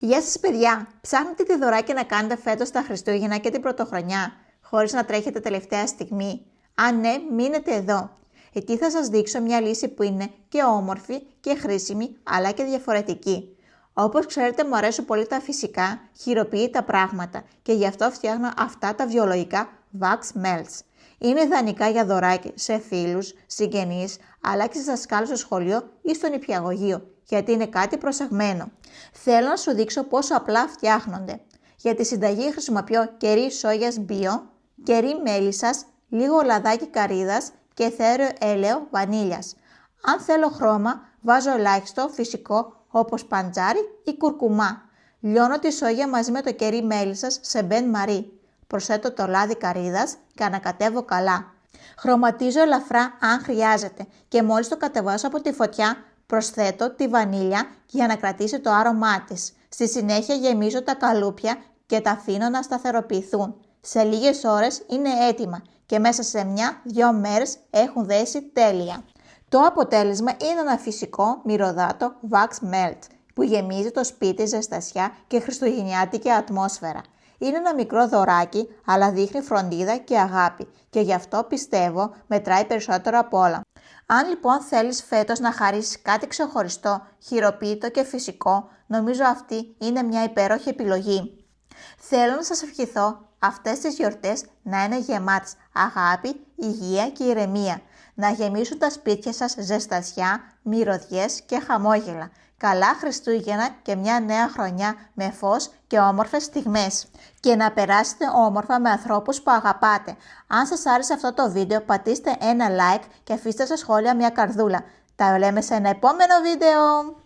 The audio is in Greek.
Γεια σας παιδιά! Ψάχνετε τι δωράκια να κάνετε φέτος τα Χριστούγεννα και την Πρωτοχρονιά, χωρίς να τρέχετε τελευταία στιγμή? Αν ναι, μείνετε εδώ. Εκεί θα σας δείξω μια λύση που είναι και όμορφη και χρήσιμη, αλλά και διαφορετική. Όπως ξέρετε, μου αρέσουν πολύ τα φυσικά, χειροποίητα πράγματα και γι' αυτό φτιάχνω αυτά τα βιολογικά wax melts. Είναι ιδανικά για δωράκια σε φίλους, συγγενείς, αλλά και σε δασκάλους στο σχολείο ή στο νηπιαγωγείο, γιατί είναι κάτι προσεγμένο. Θέλω να σου δείξω πόσο απλά φτιάχνονται. Για τη συνταγή χρησιμοποιώ κερί σόγιας bio, κερί μέλισσας, λίγο λαδάκι καρύδας και θέριο έλαιο βανίλιας. Αν θέλω χρώμα, βάζω ελάχιστο φυσικό όπως παντζάρι ή κουρκουμά. Λιώνω τη σόγια μαζί με το κερί μέλισσας σε μπεν μαρί. Προσθέτω το λάδι καρύδας και ανακατεύω καλά. Χρωματίζω ελαφρά αν χρειάζεται και μόλις το κατεβάσω από τη φωτιά, προσθέτω τη βανίλια για να κρατήσει το άρωμά της. Στη συνέχεια γεμίζω τα καλούπια και τα αφήνω να σταθεροποιηθούν. Σε λίγες ώρες είναι έτοιμα και μέσα σε 1-2 μέρες έχουν δέσει τέλεια. Το αποτέλεσμα είναι ένα φυσικό μυρωδάτο wax melt που γεμίζει το σπίτι ζεστασιά και χριστουγεννιάτικη ατμόσφαιρα. Είναι ένα μικρό δωράκι, αλλά δείχνει φροντίδα και αγάπη και γι' αυτό πιστεύω μετράει περισσότερο απ' όλα. Αν λοιπόν θέλεις φέτος να χαρίσεις κάτι ξεχωριστό, χειροποίητο και φυσικό, νομίζω αυτή είναι μια υπέροχη επιλογή. Θέλω να σας ευχηθώ αυτές τις γιορτές να είναι γεμάτες αγάπη, υγεία και ηρεμία. Να γεμίσουν τα σπίτια σας ζεστασιά, μυρωδιές και χαμόγελα. Καλά Χριστούγεννα και μια νέα χρονιά με φως και όμορφες στιγμές. Και να περάσετε όμορφα με ανθρώπους που αγαπάτε. Αν σας άρεσε αυτό το βίντεο, πατήστε ένα like και αφήστε στα σχόλια μια καρδούλα. Τα λέμε σε ένα επόμενο βίντεο!